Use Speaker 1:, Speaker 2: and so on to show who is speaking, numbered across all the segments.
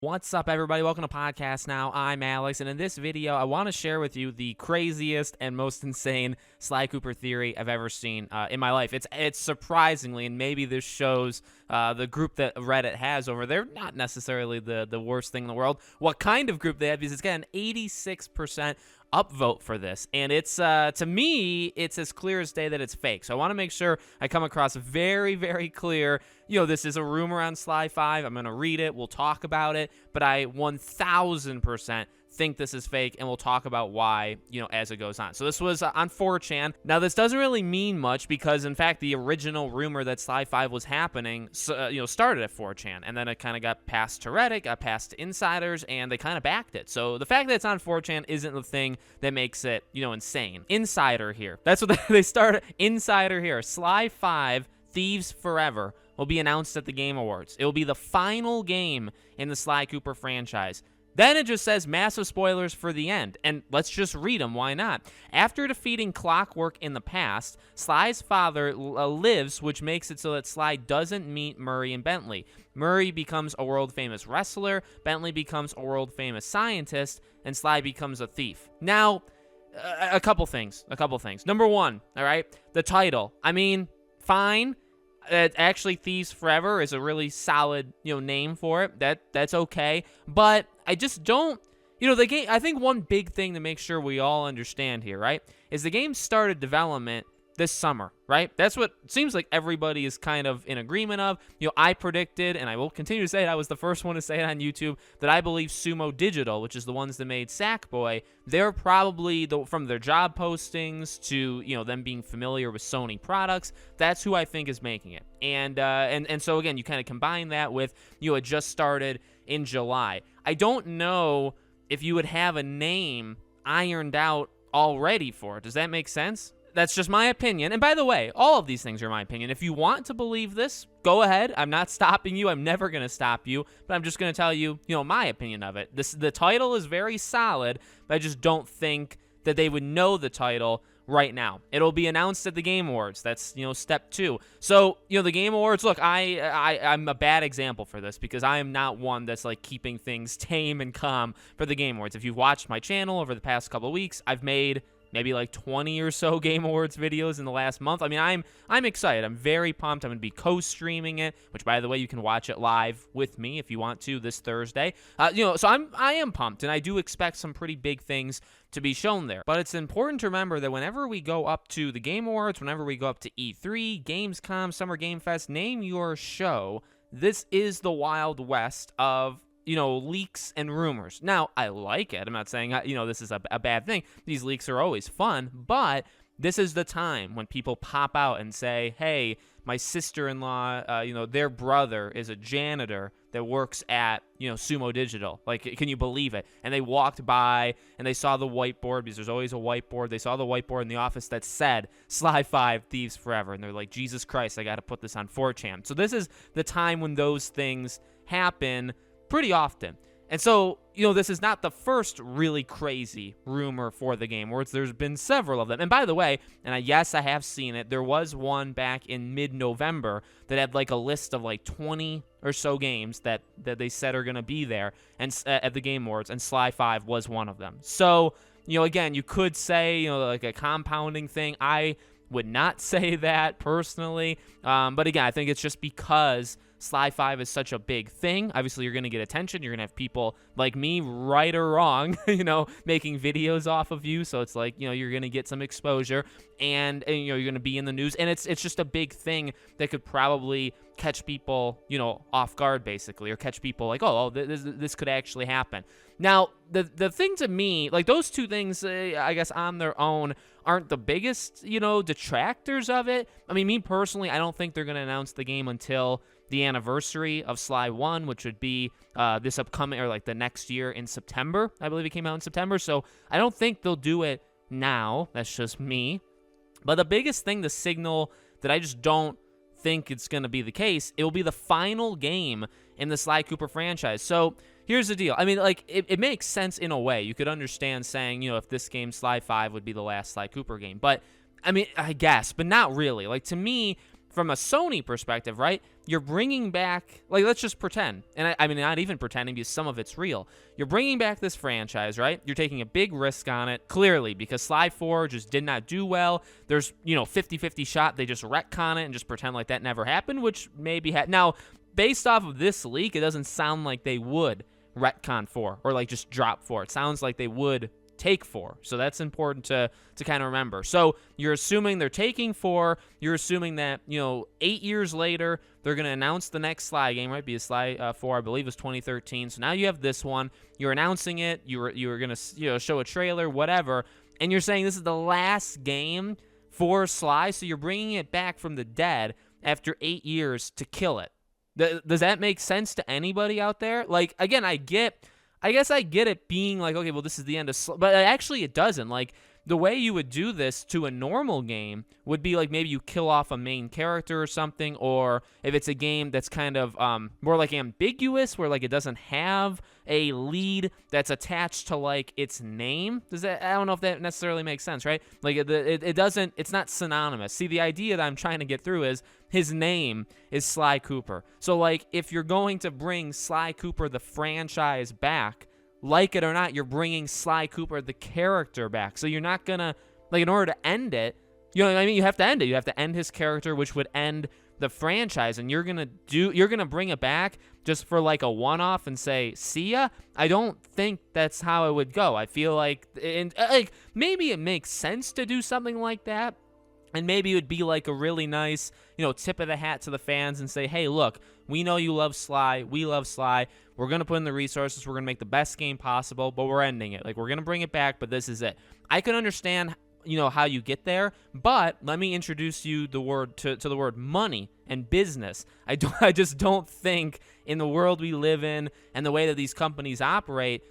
Speaker 1: What's up, everybody? Welcome to Podcast Now. I'm Alex, and in this video, I want to share with you the craziest and most insane Sly Cooper theory I've ever seen in my life. It's surprisingly, and maybe this shows the group that Reddit has over there, not necessarily the worst thing in the world. What kind of group they have, because it's got an 86% upvote for this, and it's to me, it's as clear as day that it's fake. So I want to make sure I come across very, very clear. This is a rumor on Sly 5. I'm going to read it. We'll talk about it. But I 1000% think this is fake, and we'll talk about why, as it goes on. So this was on 4chan. Now, this doesn't really mean much because, in fact, the original rumor that Sly 5 was happening, started at 4chan. And then it kind of got passed to Reddit, got passed to insiders, and they kind of backed it. So the fact that it's on 4chan isn't the thing that makes it, insane. Insider here. That's what they started. Insider here. Sly 5, Thieves Forever will be announced at the Game Awards. It will be the final game in the Sly Cooper franchise. Then it just says massive spoilers for the end. And let's just read them. Why not? After defeating Clockwork in the past, Sly's father lives, which makes it so that Sly doesn't meet Murray and Bentley. Murray becomes a world-famous wrestler, Bentley becomes a world-famous scientist, and Sly becomes a thief. Now, a couple things. Number one, all right, the title. I mean, fine. Actually, Thieves Forever is a really solid, name for it. That's okay. But I just don't, the game. I think one big thing to make sure we all understand here, right, is the game started development this summer, right? That's what it seems like everybody is kind of in agreement of. I predicted, and I will continue to say it, I was the first one to say it on YouTube, that I believe Sumo Digital, which is the ones that made Sackboy, they're probably, from their job postings to, them being familiar with Sony products, that's who I think is making it. And so, again, you kind of combine that with, it just started in July. I don't know if you would have a name ironed out already for it. Does that make sense? That's just my opinion. And by the way, all of these things are my opinion. If you want to believe this, go ahead. I'm not stopping you. I'm never going to stop you. But I'm just going to tell you, my opinion of it. The title is very solid, but I just don't think that they would know the title right now. It'll be announced at the Game Awards. That's, step 2. So, the Game Awards, look, I'm a bad example for this because I am not one that's like keeping things tame and calm for the Game Awards. If you've watched my channel over the past couple of weeks, I've made maybe like 20 or so Game Awards videos in the last month. I mean, I'm excited. I'm very pumped. I'm going to be co-streaming it, which, by the way, you can watch it live with me if you want to this Thursday. So I am pumped, and I do expect some pretty big things to be shown there. But it's important to remember that whenever we go up to the Game Awards, whenever we go up to E3, Gamescom, Summer Game Fest, name your show, this is the Wild West of leaks and rumors. Now, I like it. I'm not saying, this is a bad thing. These leaks are always fun, but this is the time when people pop out and say, hey, my sister-in-law, their brother is a janitor that works at, Sumo Digital. Like, can you believe it? And they walked by and they saw the whiteboard, because there's always a whiteboard. They saw the whiteboard in the office that said Sly 5, Thieves Forever. And they're like, Jesus Christ, I got to put this on 4chan. So this is the time when those things happen pretty often. And so, this is not the first really crazy rumor for the Game Awards. There's been several of them. And by the way, yes, I have seen it, there was one back in mid-November that had like a list of like 20 or so games that they said are going to be there and at the Game Awards, and Sly 5 was one of them. So, again, you could say, like a compounding thing. I would not say that personally. But again, I think it's just because Sly 5 is such a big thing. Obviously, you're going to get attention. You're going to have people like me, right or wrong, making videos off of you. So it's like, you're going to get some exposure, and you're going to be in the news. And it's just a big thing that could probably catch people, off guard, basically, or catch people like, oh, this could actually happen. Now, the thing to me, like those two things, I guess on their own, aren't the biggest, detractors of it. I mean, me personally, I don't think they're going to announce the game until the anniversary of Sly 1, which would be this upcoming, or like the next year in September. I believe it came out in September. So I don't think they'll do it now. That's just me. But the biggest thing to signal that I just don't think it's going to be the case, it will be the final game in the Sly Cooper franchise. So here's the deal. I mean, like, it makes sense in a way. You could understand saying, if this game, Sly 5, would be the last Sly Cooper game. But, I mean, I guess, but not really. Like, to me, from a Sony perspective, right? You're bringing back, like, let's just pretend, and I mean, not even pretending because some of it's real. You're bringing back this franchise, right? You're taking a big risk on it, clearly, because Sly 4 just did not do well. There's, 50-50 shot they just retcon it and just pretend like that never happened, which maybe now, based off of this leak, it doesn't sound like they would retcon 4 or like just drop 4. It sounds like they would take 4. So that's important to kind of remember. So you're assuming they're taking 4. You're assuming that, 8 years later, they're going to announce the next Sly game, right? Because Sly 4, I believe, was 2013. So now you have this one. You're announcing it. You were going to, show a trailer, whatever. And you're saying this is the last game for Sly. So you're bringing it back from the dead after 8 years to kill it. Does that make sense to anybody out there? Like, again, I guess I get it being like, okay, well, this is the end of Sly, but actually it doesn't. Like, the way you would do this to a normal game would be like maybe you kill off a main character or something, or if it's a game that's kind of more like ambiguous, where like it doesn't have a lead that's attached to like its name. I don't know if that necessarily makes sense, right? Like it doesn't, it's not synonymous. See, the idea that I'm trying to get through is his name is Sly Cooper. So like if you're going to bring Sly Cooper the franchise back, like it or not, you're bringing Sly Cooper, the character, back. So you're not going to, like, in order to end it, you know what I mean? You have to end it. You have to end his character, which would end the franchise. And you're going to bring it back just for, like, a one-off and say, see ya? I don't think that's how it would go. I feel like maybe it makes sense to do something like that. And maybe it would be like a really nice, tip of the hat to the fans and say, hey, look, we know you love Sly. We love Sly. We're going to put in the resources. We're going to make the best game possible, but we're ending it. Like, we're going to bring it back, but this is it. I can understand, how you get there, but let me introduce you the word to the word money and business. I just don't think in the world we live in and the way that these companies operate,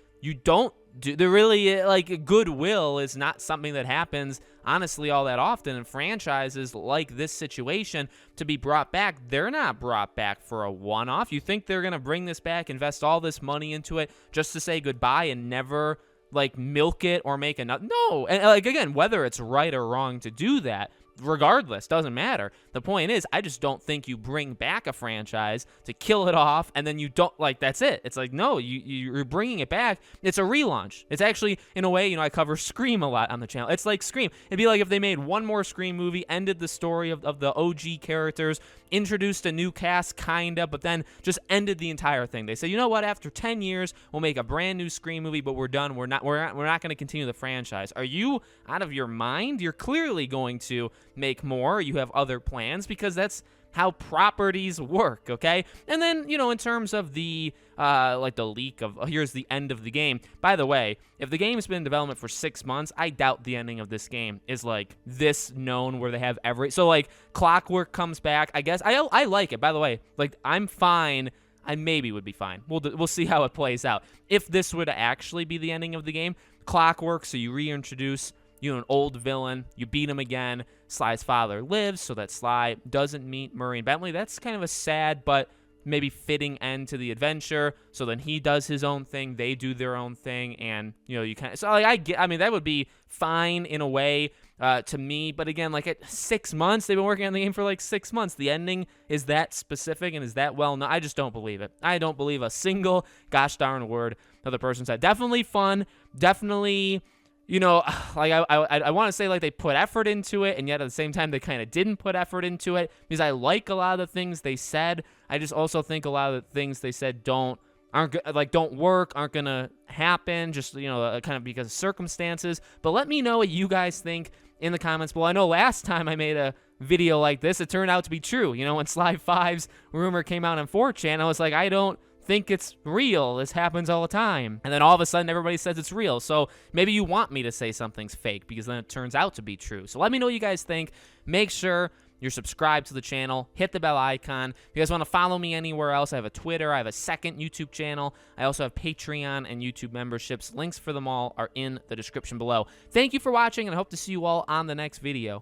Speaker 1: they're really, like, goodwill is not something that happens, honestly, all that often. And franchises like this situation to be brought back, they're not brought back for a one-off. You think they're going to bring this back, invest all this money into it just to say goodbye and never, like, milk it or make another? No. And, like, again, whether it's right or wrong to do that, regardless, doesn't matter. The point is, I just don't think you bring back a franchise to kill it off and then you don't, like, that's it. It's like, no, you're bringing it back. It's a relaunch. It's actually, in a way, I cover Scream a lot on the channel. It's like Scream. It'd be like if they made one more Scream movie, ended the story of the OG characters, introduced a new cast, kinda, but then just ended the entire thing. They say, you know what, after 10 years, we'll make a brand new Scream movie, but we're done. We're not going to continue the franchise. Are you out of your mind? You're clearly going to make more. You have other plans, because that's how properties work, okay? And then, in terms of the the leak of, here's the end of the game. By the way, if the game's been in development for 6 months, I doubt the ending of this game is like this known where they have so like Clockwork comes back. I guess I like it. By the way, like, I'm fine. I maybe would be fine. We'll see how it plays out. If this would actually be the ending of the game, Clockwork, so you reintroduce an old villain, you beat him again. Sly's father lives, so that Sly doesn't meet Murray and Bentley. That's kind of a sad but maybe fitting end to the adventure. So then he does his own thing, they do their own thing, and you kind of, so like that would be fine in a way to me. But again, like, at 6 months, they've been working on the game for like 6 months. The ending is that specific and is that well known. I just don't believe it. I don't believe a single gosh darn word that the person said. Definitely fun. Definitely. Like, I want to say, like, they put effort into it, and yet at the same time they kind of didn't put effort into it, because I like a lot of the things they said. I just also think a lot of the things they said don't work, aren't gonna happen, just kind of because of circumstances. But let me know what you guys think in the comments below. I know last time I made a video like this, it turned out to be true. When Sly 5's rumor came out on 4chan, I was like, I don't think it's real. This happens all the time. And then all of a sudden everybody says it's real. So maybe you want me to say something's fake, because then it turns out to be true. So let me know what you guys think. Make sure you're subscribed to the channel. Hit the bell icon. If you guys want to follow me anywhere else, I have a Twitter. I have a second YouTube channel. I also have Patreon and YouTube memberships. Links for them all are in the description below. Thank you for watching, and I hope to see you all on the next video.